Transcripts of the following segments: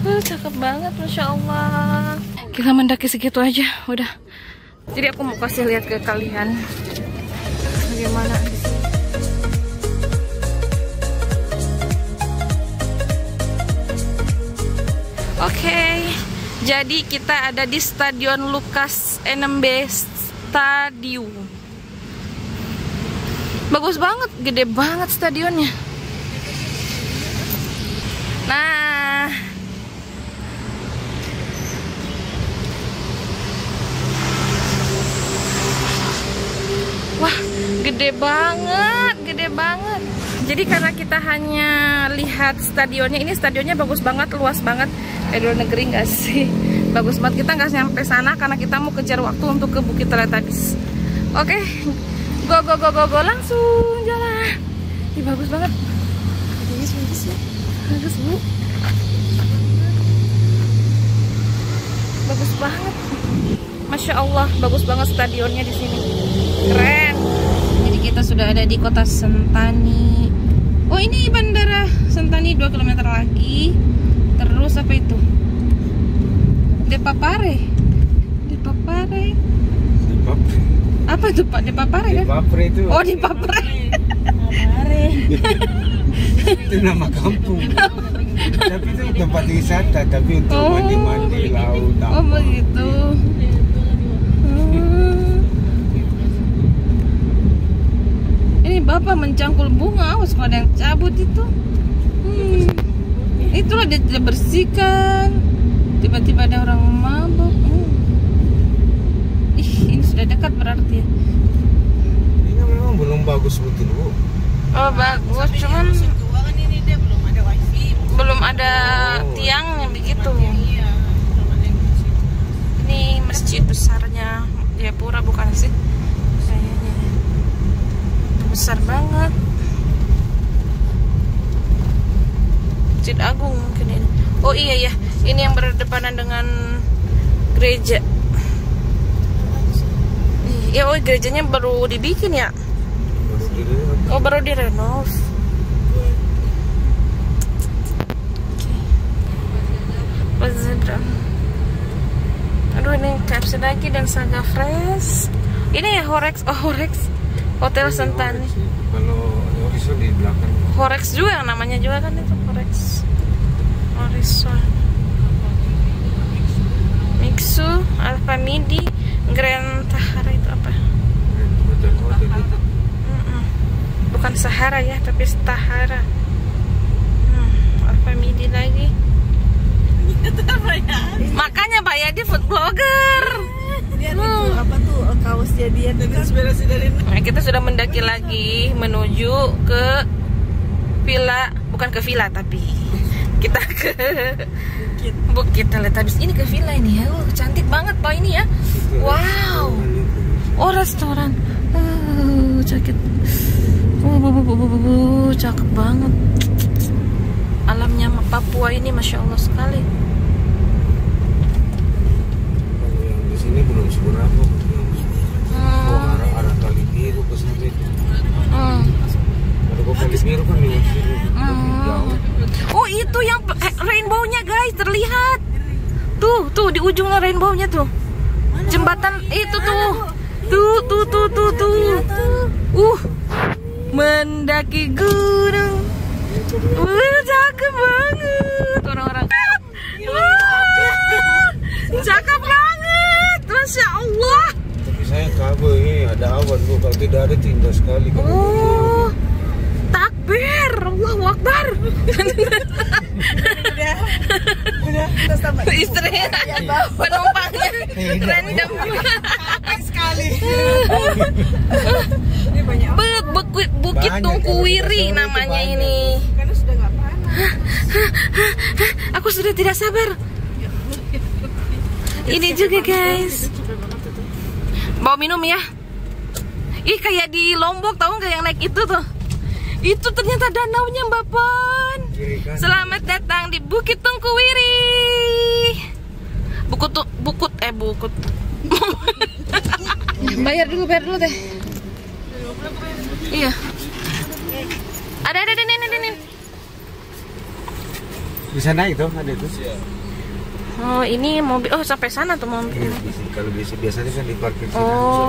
Cakep banget, Masya Allah. Kita mendaki segitu aja, udah. Jadi aku mau kasih lihat ke kalian bagaimana di sini. Oke, jadi kita ada di Stadion Lukas NMB Stadium. Bagus banget, gede banget stadionnya. Nah, wah, gede banget, gede banget. Jadi karena kita hanya lihat stadionnya, ini stadionnya bagus banget, luas banget. Luar negeri nggak sih? Bagus banget. Kita nggak sampai sana karena kita mau kejar waktu untuk ke Bukit Teletubbies. Oke, go langsung jalan. Ini bagus banget. Bagus bu, bagus banget. Masya Allah, bagus banget stadionnya di sini. Keren. Jadi kita sudah ada di kota Sentani. Oh, ini bandara Sentani 2 km lagi. Terus apa itu? Depapare. Apa itu Pak? Depapare kan? Depapare itu. Oh, Depapare. Itu nama kampung. Tapi itu tempat wisata, tapi untuk mandi-mandi laut. Oh begitu. Ini Bapak mencangkul bunga, awas kalau ada yang cabut itu. Itulah dia tidak bersihkan. Tiba-tiba ada orang mabuk. Ih, ini sudah dekat berarti ya. Ini memang belum bagus betul bu. Oh bagus, cuman ini dia belum ada wifi, belum ada tiangnya begitu. Ini masjid besarnya Jayapura bukan sih? Kayaknya besar banget. Masjid Agung mungkin ini. Oh iya ya, ini yang berdepanan dengan gereja. Ya, oh gerejanya baru dibikin ya? Oh baru direnov. Aduh, ini KFC lagi dan Saga Fresh. Ini ya Horex. Oh Horex, Hotel Sentani. Kalau Horizon di belakang. Horex juga yang namanya juga kan itu Horex. Horizon. Mixu, Alfa Midi, Grand Tahara itu apa? Bukan Sahara ya, tapi Tahara. Alfa Midi lagi. Makanya Pak Yadi food blogger. Dia itu apa tuh kaosnya dia inspirasi dari. Nah, kita sudah mendaki lagi menuju ke villa, bukan ke villa tapi kita ke Bukit Teletubbies. Ini ke villa ini ya. Cantik banget Pak ini ya. Wow. Oh, restoran. Cakep. Cakep banget. Alamnya Papua ini Masya Allah sekali. Kalau yang di sini belum seberapa. Arah Kali Biru ke sana itu. Kalau Kali Biru kan di sini jauh. Oh itu yang rainbow-nya guys, terlihat. Tuh di ujungnya rainbow-nya tuh. Jembatan itu tuh. Tuh. Mendaki gunung. Cakep banget orang-orang. Cakep banget, Masya Allah. Tapi saya kabel ini ada awan bu, kalau tidak ada indah sekali. Oh, takbir, Allahu Akbar. Udah sama Istri penumpangnya random sekali. Ini banyak Bukit Tungkuwiri namanya ini. Karena sudah nggak panas. Aku sudah tidak sabar. Ini juga guys. Bawa minum ya. Ih kayak di Lombok tahu nggak yang naik itu tuh? Itu ternyata danaunya Mbak Pon. Selamat datang di Bukit Tungkuwiri. Bukut. Bayar dulu teh. Iya. Ada nih. Bisa naik tuh, ada itu. Oh, ini mobil. Oh, sampai sana tuh mobil. Iya, kalau biasanya kan di parkir sini. Oh.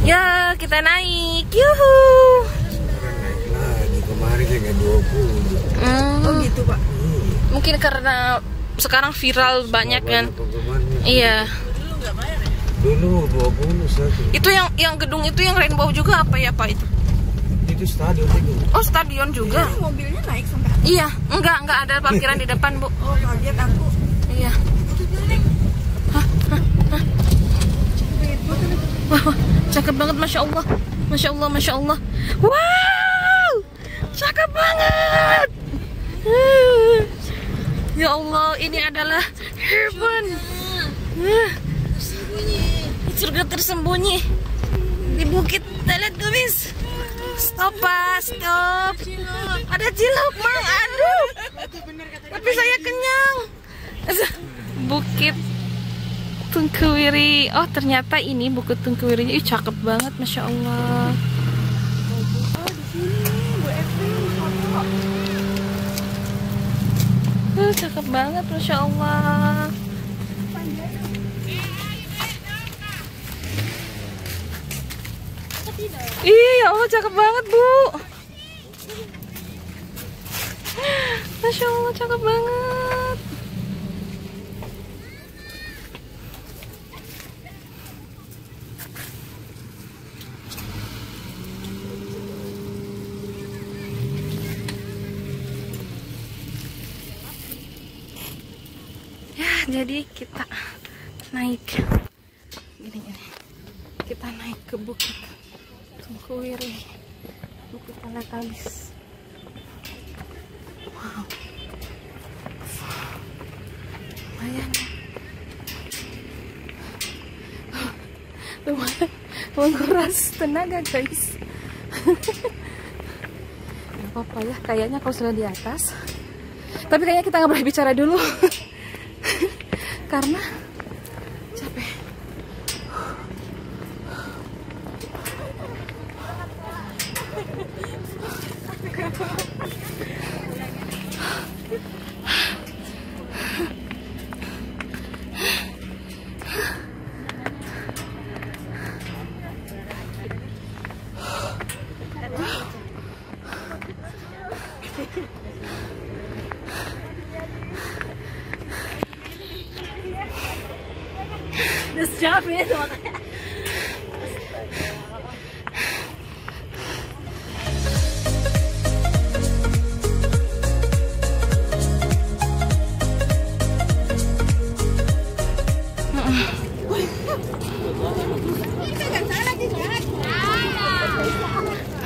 Ya, kita naik. Yuhu. Naik lagi kemarin hanya 20. Oh gitu Pak. Mungkin karena sekarang viral banyak kan. Iya. Dulu nggak bayar ya? Dulu 20 satu. Itu yang gedung itu yang rainbow juga apa ya Pak itu? Itu stadion itu. Oh, stadion juga. Ini mobilnya naik sampai. Iya, enggak ada parkiran di depan, Bu. Oh kaget aku. Iya. Wah, cakep banget, masya Allah, masya Allah, masya Allah. Wow, cakep banget. Ya Allah, ini adalah heaven. Surga tersembunyi di bukit Telet Gubis. Stop, Pak, stop. Ada cilok, Mang. Aduh. Tapi saya kenyang. Bukit Tungkuwiri. Oh, ternyata ini Bukit Tungkuwirinya. Ih, cakep banget, masya Allah. Cakep banget, masya Allah. Iya, Allah, cakep banget, Bu. Masya Allah, cakep banget. Ya, jadi kita naik gini. Kita naik ke Bukit Tungkuwiri, Bukit Teletabis. Wow, lumayan, lumayan menguras tenaga, guys. Gak apa-apa ya, kayaknya kalau sudah di atas. Tapi kayaknya kita nggak boleh bicara dulu karena capek.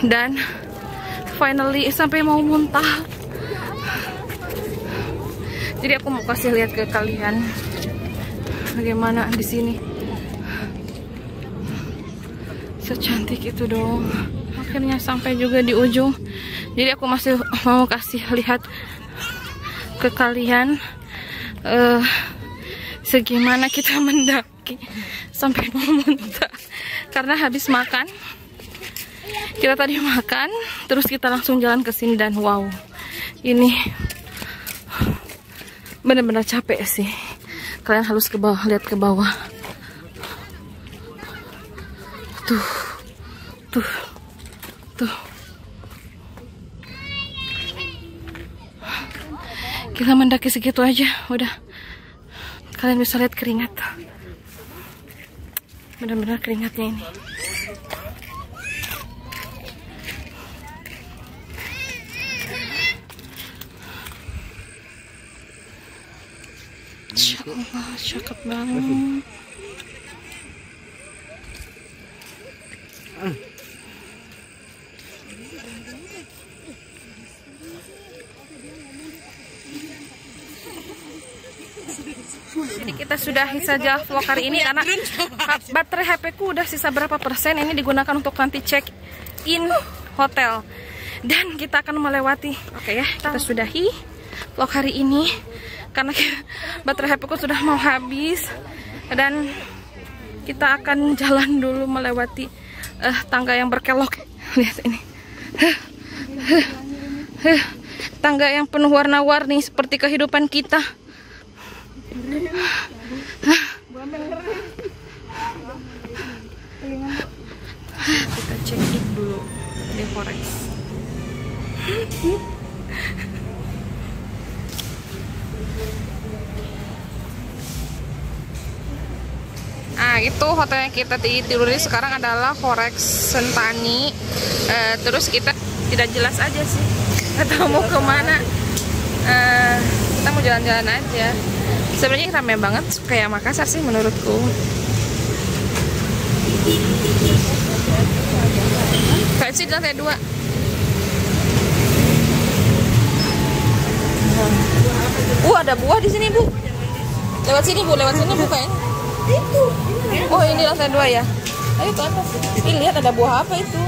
Dan finally sampai mau muntah. Jadi aku mau kasih lihat ke kalian bagaimana di sini. Secantik itu dong. Akhirnya sampai juga di ujung. Jadi aku masih mau kasih lihat ke kalian segimana kita mendaki sampai mau muntah. Karena habis makan, kita tadi makan, terus kita langsung jalan ke sini dan wow, ini benar-benar capek sih. Kalian harus ke bawah, lihat ke bawah. Tuh. Kita mendaki segitu aja, udah. Kalian bisa lihat keringat. Benar-benar keringatnya ini. Cakep banget. Jadi kita sudahi saja vlog hari ini karena baterai HP ku udah sisa berapa persen. Ini digunakan untuk nanti check in hotel. Dan kita akan melewati. Oke ya, kita sudahi vlog hari ini karena baterai HP ku sudah mau habis. Dan kita akan jalan dulu melewati tangga yang berkelok. Lihat ini. tangga yang penuh warna-warni seperti kehidupan kita. Kita check in dulu di Forex. Nah, itu hotel yang kita tiduri sekarang adalah Forex Sentani. Terus kita tidak jelas aja sih, nggak tahu mau kemana. Kita mau jalan-jalan aja. Sebenarnya ramai banget kayak Makassar sih menurutku. Kayak sih di lantai 2. Ada buah di sini, Bu. Lewat sini, Bu. Lewat sini, Bu, kayaknya. Itu. Oh, ini lantai 2 ya. Ayo ke atas. Ini lihat ada buah apa itu?